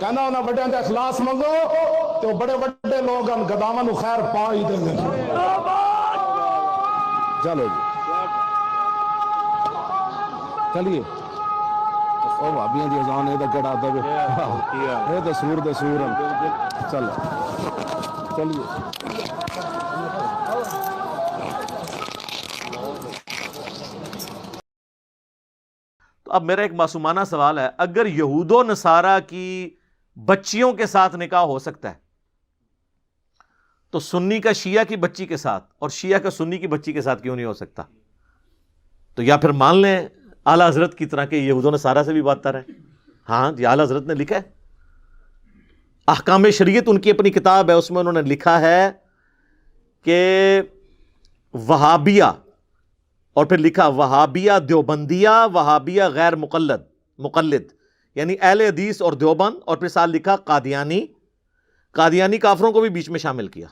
کہنا انہیں بڑے اندر اخلاص منگو تو بڑے بڑے لوگ ہم گداواں نو خیر پا ہی دیں گے. چلو جی چلیے او بھابیاں دی اذان اے تے کیڑا دے اے تے سور دے سور چلو چلیے. تو اب میرا ایک معصومانہ سوال ہے، اگر یہود و نصارہ کی بچیوں کے ساتھ نکاح ہو سکتا ہے تو سنی کا شیعہ کی بچی کے ساتھ اور شیعہ کا سنی کی بچی کے ساتھ کیوں نہیں ہو سکتا؟ تو یا پھر مان لیں اعلیٰ حضرت کی طرح کہ یہود و نصارہ سے بھی بدتر ہے. ہاں جی اعلیٰ حضرت نے لکھا ہے، احکام شریعت ان کی اپنی کتاب ہے، اس میں انہوں نے لکھا ہے کہ وہابیہ، اور پھر لکھا وہابیہ دیوبندیہ وہابیہ غیر مقلد یعنی اہل حدیث اور دیوبند، اور پھر ساتھ لکھا قادیانی کافروں کو بھی بیچ میں شامل کیا،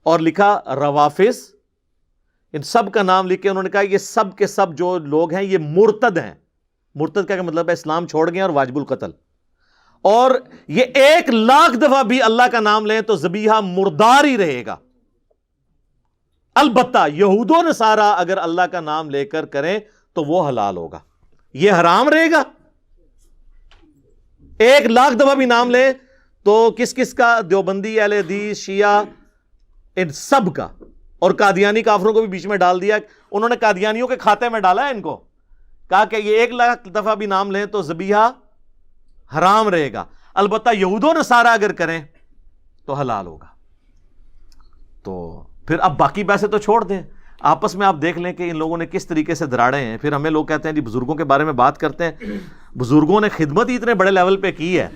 اور لکھا روافظ، ان سب کا نام لکھ کے انہوں نے کہا یہ سب کے سب جو لوگ ہیں یہ مرتد ہیں. مرتد کا مطلب ہے اسلام چھوڑ گئے اور واجب القتل، اور یہ 1,00,000 دفعہ بھی اللہ کا نام لیں تو ذبیحہ مردار ہی رہے گا. البتہ یہود و نصارہ اگر اللہ کا نام لے کر کریں تو وہ حلال ہوگا، یہ حرام رہے گا. 1,00,000 دفعہ بھی نام لیں تو کس کس کا؟ دیوبندی، اہل حدیث، شیعہ، ان سب کا. اور قادیانی کافروں کو بھی بیچ میں ڈال دیا. انہوں نے قادیانیوں کے کھاتے میں ڈالا ہے ان کو، کہا کہ یہ 1,00,000 دفعہ بھی نام لیں تو ذبیحہ حرام رہے گا، البتہ یہود و نصارہ اگر کریں تو حلال ہوگا. تو پھر اب باقی پیسے تو چھوڑ دیں، آپس میں آپ دیکھ لیں کہ ان لوگوں نے کس طریقے سے دراڑے ہیں. پھر ہمیں لوگ کہتے ہیں جی بزرگوں کے بارے میں بات کرتے ہیں، بزرگوں نے خدمت ہی اتنے بڑے لیول پہ کی ہے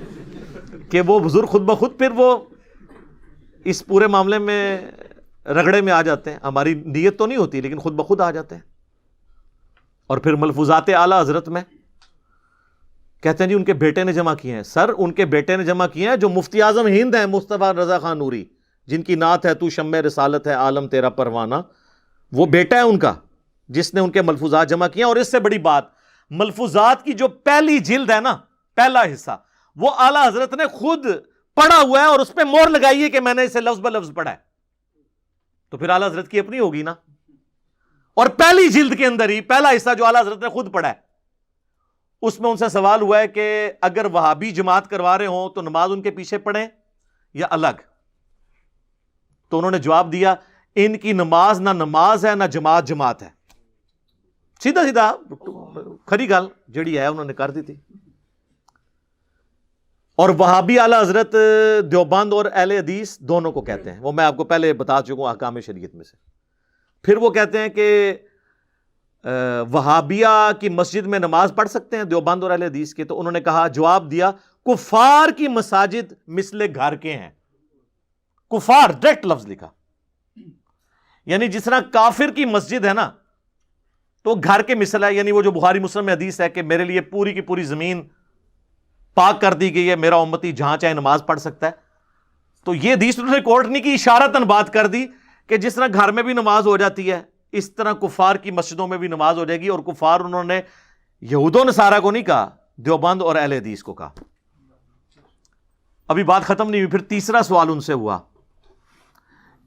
کہ وہ بزرگ خود بخود پھر وہ اس پورے معاملے میں رگڑے میں آ جاتے ہیں. ہماری نیت تو نہیں ہوتی لیکن خود بخود آ جاتے ہیں. اور پھر ملفوظات اعلیٰ حضرت میں کہتے ہیں جی ان کے بیٹے نے جمع کیے ہیں. سر ان کے بیٹے نے جمع کیے ہیں جو مفتی اعظم ہند ہیں مصطفیٰ رضا خان نوری، جن کی نعت ہے تو شمع رسالت ہے عالم تیرا پروانہ، وہ بیٹا ہے ان کا جس نے ان کے ملفوظات جمع کیے ہیں. اور اس سے بڑی بات، ملفوظات کی جو پہلی جلد ہے نا، پہلا حصہ، وہ اعلیٰ حضرت نے خود پڑھا ہوا ہے اور اس پہ مور لگائی ہے کہ میں نے اسے لفظ بلفظ پڑھا ہے. تو پھر اعلیٰ حضرت کی اپنی ہوگی نا. اور پہلی جلد کے اندر ہی پہلا حصہ جو اعلیٰ حضرت نے خود پڑھا ہے، اس میں ان سے سوال ہوا ہے کہ اگر وہابی جماعت کروا رہے ہوں تو نماز ان کے پیچھے پڑھیں یا الگ؟ تو انہوں نے جواب دیا ان کی نماز نہ نماز ہے نہ جماعت ہے. سیدھا سیدھا کھری گل جڑی ہے انہوں نے کر دی تھی. اور وہابی اعلیٰ حضرت دیوبند اور اہل حدیث دونوں کو کہتے ہیں، وہ میں آپ کو پہلے بتا چکا ہوں احکام شریعت میں سے. پھر وہ کہتے ہیں کہ وہابیہ کی مسجد میں نماز پڑھ سکتے ہیں دیوبند اور اہل حدیث کے. تو انہوں نے کہا، جواب دیا کفار کی مساجد مثل گھر کے ہیں. کفار ڈائریکٹ لفظ لکھا، یعنی جس طرح کافر کی مسجد ہے نا تو گھر کے مثل ہے. یعنی وہ جو بخاری مسلم میں حدیث ہے کہ میرے لیے پوری کی پوری زمین پاک کر دی گئی ہے، میرا امتی جہاں چاہے نماز پڑھ سکتا ہے. تو یہ حدیث انہوں نے کوٹ نہیں کی، اشارتاً بات کر دی کہ جس طرح گھر میں بھی نماز ہو جاتی ہے اس طرح کفار کی مسجدوں میں بھی نماز ہو جائے گی. اور کفار انہوں نے یہود و نصارہ کو نہیں کہا، دیوبند اور اہل حدیث کو کہا. ابھی بات ختم نہیں ہوئی. پھر تیسرا سوال ان سے ہوا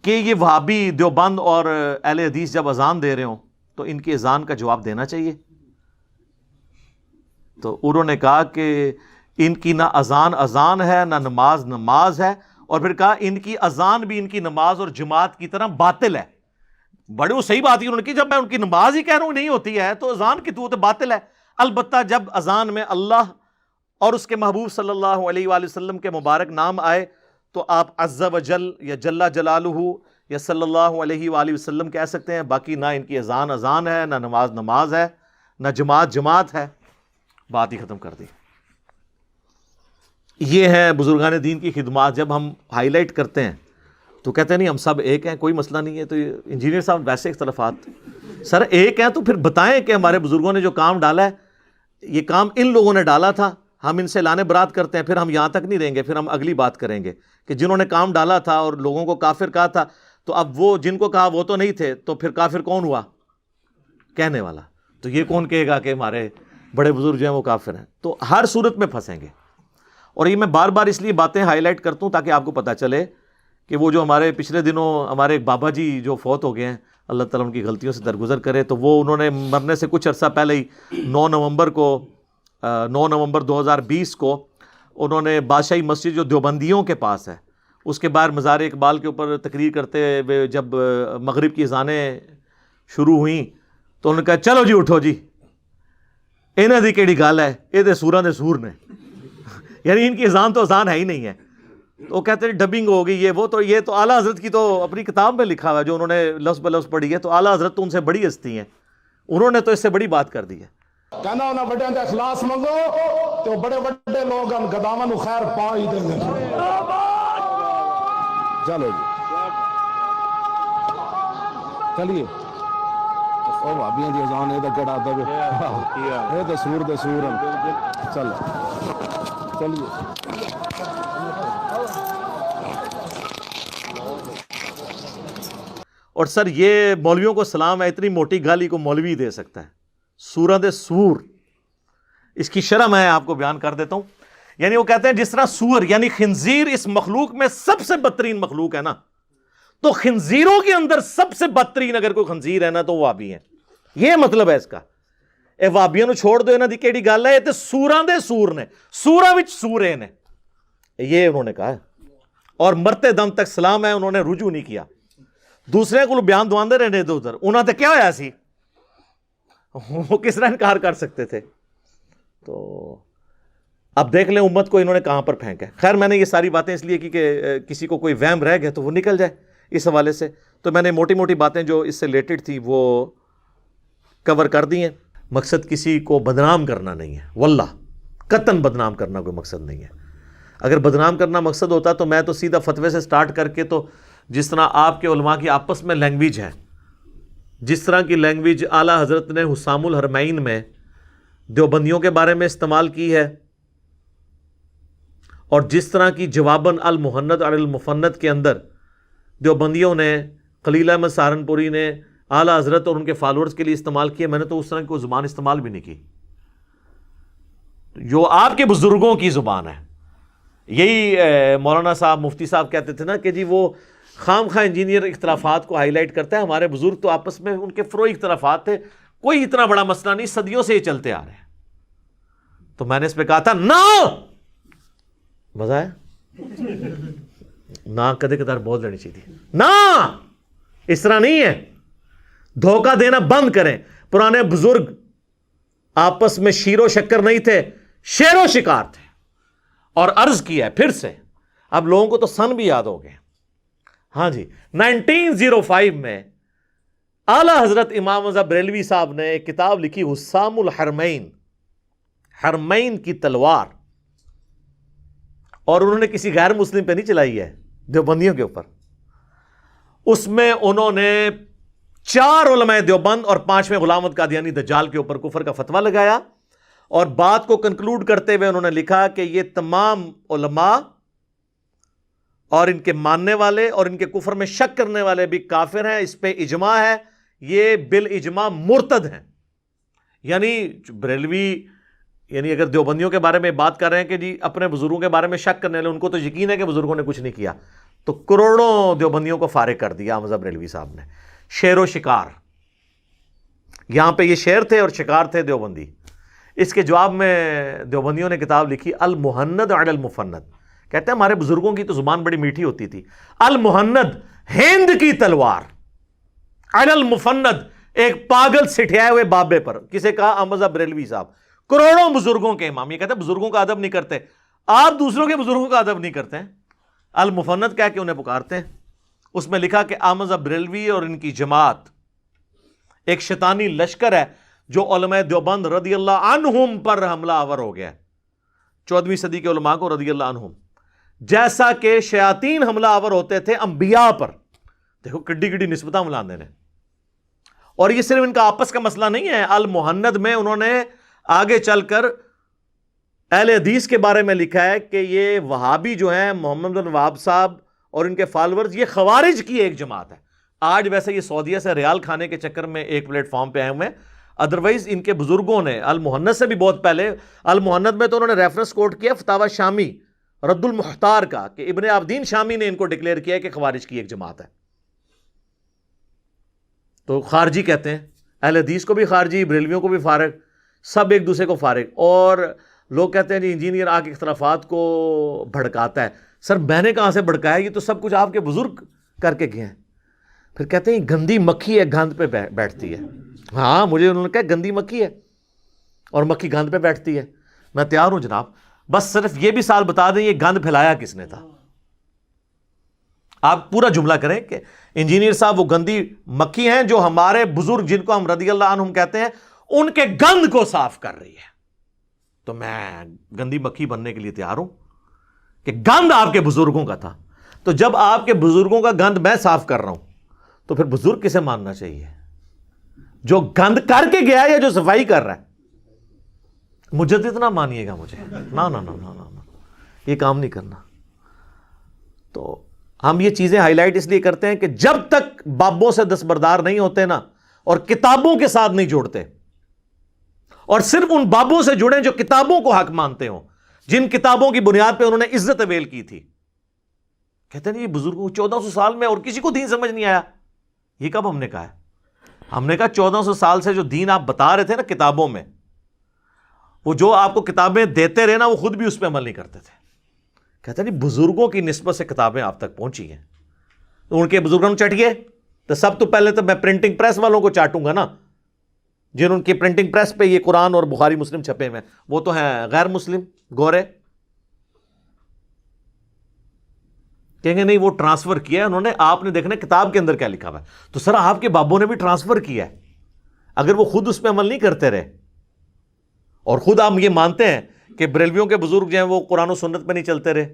کہ یہ وہابی دیوبند اور اہل حدیث جب اذان دے رہے ہوں تو ان کی اذان کا جواب دینا چاہیے. تو انہوں نے کہا کہ ان کی نہ اذان ہے نہ نماز ہے. اور پھر کہا ان کی اذان بھی ان کی نماز اور جماعت کی طرح باطل ہے. بڑے وہ صحیح بات ہی انہوں نے کی، جب میں ان کی نماز ہی کہہ رہا ہوں نہیں ہوتی ہے تو اذان کی تو باطل ہے. البتہ جب اذان میں اللہ اور اس کے محبوب صلی اللہ علیہ وآلہ وسلم کے مبارک نام آئے تو آپ عز و جل یا جل جلالہ یا صلی اللہ علیہ وآلہ وسلم کہہ سکتے ہیں. باقی نہ ان کی اذان ہے نہ نماز ہے نہ جماعت ہے. بات ہی ختم کر دی. یہ ہے بزرگان دین کی خدمات. جب ہم ہائی لائٹ کرتے ہیں تو کہتے ہیں نہیں ہم سب ایک ہیں، کوئی مسئلہ نہیں ہے. تو انجینئر صاحب ویسے اختلافات، سر ایک ہیں تو پھر بتائیں کہ ہمارے بزرگوں نے جو کام ڈالا ہے یہ کام ان لوگوں نے ڈالا تھا، ہم ان سے لانے برات کرتے ہیں. پھر ہم یہاں تک نہیں رہیں گے، پھر ہم اگلی بات کریں گے کہ جنہوں نے کام ڈالا تھا اور لوگوں کو کافر کہا تھا تو اب وہ جن کو کہا وہ تو نہیں تھے، تو پھر کافر کون ہوا؟ کہنے والا. تو یہ کون کہے گا کہ ہمارے بڑے بزرگ جو ہیں وہ کافر ہیں؟ تو ہر صورت میں پھنسیں گے. اور یہ میں بار بار اس لیے باتیں ہائی لائٹ کرتا ہوں تاکہ آپ کو پتہ چلے کہ وہ جو ہمارے پچھلے دنوں ہمارے ایک بابا جی جو فوت ہو گئے ہیں، اللہ تعالیٰ ان کی غلطیوں سے درگزر کرے، تو وہ انہوں نے مرنے سے کچھ عرصہ پہلے ہی 9 نومبر 2020 کو انہوں نے بادشاہی مسجد جو دیوبندیوں کے پاس ہے اس کے باہر مزار اقبال کے اوپر تقریر کرتے ہوئے جب مغرب کی اذانیں شروع ہوئیں تو انہوں نے کہا چلو جی اٹھو جی، انہاں دی کیڑی گل ہے، یہ تو سوراں دے سور نے یعنی ان کی اذان تو اذان ہے ہی نہیں ہے۔ تو وہ کہتے ہیں ڈبنگ ہو گئی یہ تو اعلیٰ حضرت کی تو اپنی کتاب میں لکھا ہوا ہے جو انہوں نے لفظ بلفظ پڑھی ہے، تو اعلیٰ حضرت تو ان سے بڑی ہستی ہیں، انہوں نے تو اس سے بڑی بات کر دی ہے۔ کہنا انہاں بڑیاں دا اخلاص منگو تو بڑے بڑے لوگ ہم گداواں نو خیر پا ہی دیں گے۔ چلو جی چلیے، او بھابیاں دی اذان اے تے کیڑا ادب ہے، اے تے سور دے سور ہیں۔ چلو چلیے۔ اور سر یہ مولویوں کو سلام ہے، اتنی موٹی گالی کو مولوی دے سکتا ہے، سوراں دے سور۔ اس کی شرح میں آپ کو بیان کر دیتا ہوں، یعنی وہ کہتے ہیں جس طرح سور یعنی خنزیر اس مخلوق میں سب سے بدترین مخلوق ہے نا، تو خنزیروں کے اندر سب سے بدترین اگر کوئی خنزیر ہے نا تو وہ وہابی ہیں، یہ مطلب ہے اس کا۔ اے وہابیاں نو چھوڑ دو، انہاں دی کیڑی گل ہے، یہ تے سوراں دے سور نے، سوراں وچ سورے نے، یہ انہوں نے کہا ہے، اور مرتے دم تک سلام ہے، انہوں نے رجوع نہیں کیا۔ دوسرے کو بیان دواندے رہنے ادھر ادھر، انہاں تے کیا ہویا سی، وہ کس طرح انکار کر سکتے تھے؟ تو اب دیکھ لیں امت کو انہوں نے کہاں پر پھینکا ہے۔ خیر میں نے یہ ساری باتیں اس لیے کی کہ کسی کو کوئی وہم رہ گئے تو وہ نکل جائے اس حوالے سے، تو میں نے موٹی موٹی باتیں جو اس سے ریلیٹڈ تھی وہ کور کر دی ہیں۔ مقصد کسی کو بدنام کرنا نہیں ہے، واللہ قطعاً بدنام کرنا کوئی مقصد نہیں ہے۔ اگر بدنام کرنا مقصد ہوتا تو میں تو سیدھا فتوے سے سٹارٹ کر کے، تو جس طرح آپ کے علماء کی آپس میں لینگویج ہے، جس طرح کی لینگویج اعلیٰ حضرت نے حسام الحرمین میں دیوبندیوں کے بارے میں استعمال کی ہے، اور جس طرح کی جواباً المحند علی المفند کے اندر دیوبندیوں نے، خلیل احمد سہارنپوری نے اعلیٰ حضرت اور ان کے فالورز کے لیے استعمال کیا، میں نے تو اس طرح کی کوئی زبان استعمال بھی نہیں کی جو آپ کے بزرگوں کی زبان ہے۔ یہی مولانا صاحب مفتی صاحب کہتے تھے نا کہ جی وہ خام خواہ انجینئر اختلافات کو ہائی لائٹ کرتا ہے، ہمارے بزرگ تو آپس میں ان کے فروعی اختلافات تھے، کوئی اتنا بڑا مسئلہ نہیں، صدیوں سے یہ چلتے آ رہے ہیں۔ تو میں نے اس پہ کہا تھا نا، مزہ ہے نا، کدے کدار بہت لڑنی چاہیے تھی نا، اس طرح نہیں ہے، دھوکہ دینا بند کریں۔ پرانے بزرگ آپس میں شیر و شکر نہیں تھے، شیر و شکار تھے، اور عرض کیا ہے پھر سے، اب لوگوں کو تو سن بھی یاد ہو گئے۔ ہاں جی، 1905 میں اعلیٰ حضرت امام رضا بریلوی صاحب نے ایک کتاب لکھی، حسام الحرمین، حرمین کی تلوار، اور انہوں نے کسی غیر مسلم پہ نہیں چلائی ہے، دیوبندیوں کے اوپر۔ اس میں انہوں نے 4 علماء دیوبند اور 5ویں غلام احمد قادیانی دجال کے اوپر کفر کا فتویٰ لگایا، اور بات کو کنکلوڈ کرتے ہوئے انہوں نے لکھا کہ یہ تمام علماء اور ان کے ماننے والے اور ان کے کفر میں شک کرنے والے بھی کافر ہیں، اس پہ اجماع ہے، یہ بالاجماع مرتد ہیں۔ یعنی بریلوی یعنی اگر دیوبندیوں کے بارے میں بات کر رہے ہیں کہ جی اپنے بزرگوں کے بارے میں شک کرنے والے، ان کو تو یقین ہے کہ بزرگوں نے کچھ نہیں کیا، تو کروڑوں دیوبندیوں کو فارغ کر دیا احمد بریلوی صاحب نے۔ شیر و شکار، یہاں پہ یہ شیر تھے اور شکار تھے دیوبندی۔ اس کے جواب میں دیوبندیوں نے کتاب لکھی المحند علی المفند، کہتے ہیں ہمارے بزرگوں کی تو زبان بڑی میٹھی ہوتی تھی، المحند ہند کی تلوار، علی المفند ایک پاگل سٹھیائے ہوئے بابے پر، کسے کہا؟ احمد بریلوی صاحب، کروڑوں بزرگوں کے امام۔ یہ کہتے ہیں بزرگوں کا ادب نہیں کرتے، آپ دوسروں کے بزرگوں کا ادب نہیں کرتے ہیں، المفند کہہ کے انہیں پکارتے ہیں۔ اس میں لکھا کہ احمد بریلوی اور ان کی جماعت ایک شیطانی لشکر ہے جو علماء دیوبند رضی اللہ عنہم پر حملہ آور ہو گیا ہے، 14ویں صدی کے علماء کو رضی اللہ عنہم، جیسا کہ شیاطین حملہ آور ہوتے تھے انبیاء پر۔ دیکھو کڈی کڈی نسبتاں ملاندے نے، اور یہ صرف ان کا آپس کا مسئلہ نہیں ہے۔ المحند میں انہوں نے آگے چل کر اہل حدیث کے بارے میں لکھا ہے کہ یہ وہابی جو ہیں، محمد بن وہاب صاحب اور ان کے فالورز، یہ خوارج کی ایک جماعت ہے۔ آج ویسے یہ سعودیہ سے ریال کھانے کے چکر میں ایک پلیٹ فارم پہ آئے ہوئے ہیں، ادروائز ان کے بزرگوں نے المحند سے بھی بہت پہلے، المحند میں تو انہوں نے ریفرنس کوٹ کیا فتاوی شامی رد المختار کا کہ ابن عابدین شامی نے ان کو ڈکلیئر کیا کہ خوارج کی ایک جماعت ہے. تو خارجی کہتے ہیں، اہل حدیث کو بھی خارجی، بریلویوں کو بھی فارغ، سب ایک دوسرے کو فارغ. اور لوگ کہتے ہیں جی انجینئر آ کے اختلافات کو بھڑکاتا ہے. سر میں نے کہاں سے بھڑکایا؟ یہ تو سب کچھ آپ کے بزرگ کر کے گئے ہیں. پھر کہتے ہیں گندی مکھی ہے گند پہ بیٹھتی ہے. ہاں مجھے انہوں نے کہا گندی مکھی ہے اور مکھی گند پہ بیٹھتی ہے. میں تیار ہوں جناب، بس صرف یہ بھی سال بتا دیں یہ گند پھیلایا کس نے تھا. آپ پورا جملہ کریں کہ انجینئر صاحب وہ گندی مکھی ہیں جو ہمارے بزرگ جن کو ہم رضی اللہ عنہم کہتے ہیں ان کے گند کو صاف کر رہی ہے. تو میں گندی مکھی بننے کے لیے تیار ہوں کہ گند آپ کے بزرگوں کا تھا. تو جب آپ کے بزرگوں کا گند میں صاف کر رہا ہوں تو پھر بزرگ کسے ماننا چاہیے؟ جو گند کر کے گیا یا جو صفائی کر رہا ہے؟ مجدد نہ مانیے گا مجھے، نا نا نا نا نا، یہ کام نہیں کرنا. تو ہم یہ چیزیں ہائی لائٹ اس لیے کرتے ہیں کہ جب تک بابوں سے دستبردار نہیں ہوتے نا اور کتابوں کے ساتھ نہیں جوڑتے، اور صرف ان بابوں سے جڑیں جو کتابوں کو حق مانتے ہوں، جن کتابوں کی بنیاد پہ انہوں نے عزت اویل کی تھی. کہتے ہیں یہ بزرگوں 1400 سال میں اور کسی کو دین سمجھ نہیں آیا. یہ کب ہم نے کہا ہے؟ ہم نے کہا 1400 سال سے جو دین آپ بتا رہے تھے نا کتابوں میں، وہ جو آپ کو کتابیں دیتے رہے نا وہ خود بھی اس پہ عمل نہیں کرتے تھے. کہتے ہیں بزرگوں کی نسبت سے کتابیں آپ تک پہنچی ہیں. تو ان کے بزرگوں نے چٹیے تو سب تو پہلے تو میں پرنٹنگ پریس والوں کو چاٹوں گا نا، جن کی پرنٹنگ پریس پہ یہ قرآن اور بخاری مسلم چھپے ہوئے، وہ تو ہیں غیر مسلم گورے. کہیں گے نہیں وہ ٹرانسفر کیا ہے انہوں نے، آپ نے دیکھنا کتاب کے اندر کیا لکھا ہوا ہے. تو سر آپ کے بابوں نے بھی ٹرانسفر کیا ہے، اگر وہ خود اس پہ عمل نہیں کرتے رہے. اور خود آپ یہ مانتے ہیں کہ بریلویوں کے بزرگ جو ہیں وہ قرآن و سنت پہ نہیں چلتے رہے،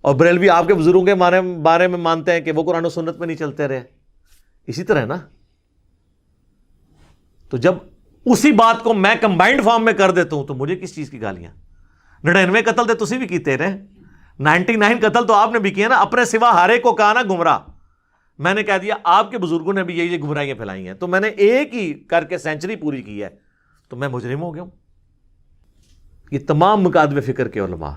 اور بریلوی آپ کے بزرگوں کے بارے میں مانتے ہیں کہ وہ قرآن و سنت پہ نہیں چلتے رہے. اسی طرح ہے نا. تو جب اسی بات کو میں کمبائنڈ فارم میں کر دیتا ہوں تو مجھے کس چیز کی گالیاں؟ 99 قتل تو تسی بھی کیتے رہے، 99 قتل تو آپ نے بھی کیا نا. اپنے سوا ہارے کو کہا نا گمراہ. میں نے کہہ دیا آپ کے بزرگوں نے بھی یہ گمراہیاں پھیلائی ہیں، تو میں نے ایک ہی کر کے سینچری پوری کی ہے تو میں مجرم ہو گیا ہوں. یہ تمام مکاتب فکر کے علماء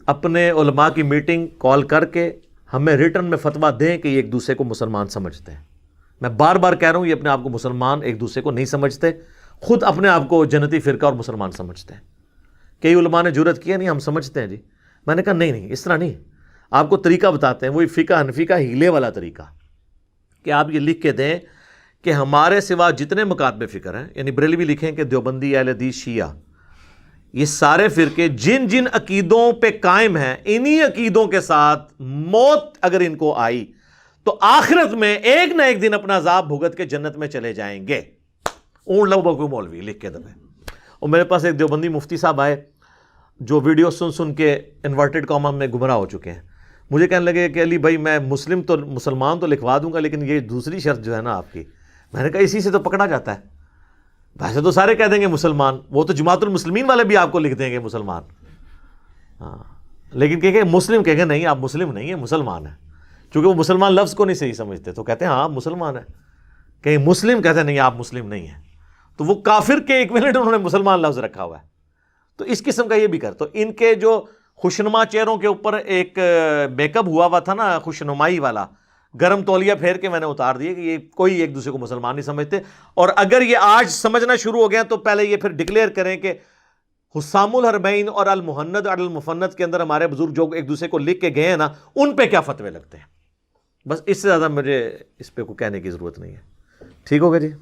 اپنے علماء کی میٹنگ کال کر کے ہمیں ریٹرن میں فتویٰ دیں کہ یہ ایک دوسرے کو مسلمان سمجھتے ہیں. میں بار بار کہہ رہا ہوں یہ اپنے آپ کو مسلمان ایک دوسرے کو نہیں سمجھتے، خود اپنے آپ کو جنتی فرقہ اور مسلمان سمجھتے ہیں. کئی علماء نے جرأت کیا نہیں ہم سمجھتے ہیں جی. میں نے کہا نہیں اس طرح نہیں، آپ کو طریقہ بتاتے ہیں، وہی فقہ حنفی کا ہیلے والا طریقہ کہ آپ یہ لکھ کے دیں کہ ہمارے سوا جتنے مکاتب فکر ہیں، یعنی بریلوی لکھیں کہ دیوبندی، اہل حدیث، شیعہ، یہ سارے فرقے جن جن عقیدوں پہ قائم ہیں، انہی عقیدوں کے ساتھ موت اگر ان کو آئی تو آخرت میں ایک نہ ایک دن اپنا عذاب بھگت کے جنت میں چلے جائیں گے. اون لو بکو مولوی لکھ کے دبے. اور میرے پاس ایک دیوبندی مفتی صاحب آئے جو ویڈیو سن کے انورٹڈ کاما میں گمراہ ہو چکے ہیں. مجھے کہنے لگے کہ علی بھائی میں مسلمان تو لکھوا دوں گا لیکن یہ دوسری شرط جو ہے نا آپ کی. میں نے کہا اسی سے تو پکڑا جاتا ہے. ویسے تو سارے کہہ دیں گے مسلمان، وہ تو جماعت المسلمین والے بھی آپ کو لکھ دیں گے مسلمان، ہاں، لیکن کہیں گے مسلم، کہیں گے نہیں آپ مسلم نہیں ہیں مسلمان ہیں، چونکہ وہ مسلمان لفظ کو نہیں صحیح سمجھتے تو کہتے ہیں ہاں آپ مسلمان ہیں. کہیں مسلم کہتے ہیں نہیں آپ مسلم نہیں ہیں، تو وہ کافر کے ایکویلنٹ انہوں نے مسلمان لفظ رکھا ہوا ہے. تو اس قسم کا یہ بھی کر. تو ان کے جو خوشنما چہروں کے اوپر ایک میک اپ ہوا تھا نا خوشنمائی والا، گرم تولیہ پھیر کے میں نے اتار دیے کہ یہ کوئی ایک دوسرے کو مسلمان نہیں سمجھتے. اور اگر یہ آج سمجھنا شروع ہو گیا تو پہلے یہ پھر ڈکلیئر کریں کہ حسام الحرمین اور المحند اور المفند کے اندر ہمارے بزرگ جو ایک دوسرے کو لکھ کے گئے ہیں نا ان پہ کیا فتوے لگتے ہیں. بس اس سے زیادہ مجھے اس پہ کو کہنے کی ضرورت نہیں ہے. ٹھیک ہوگا جی.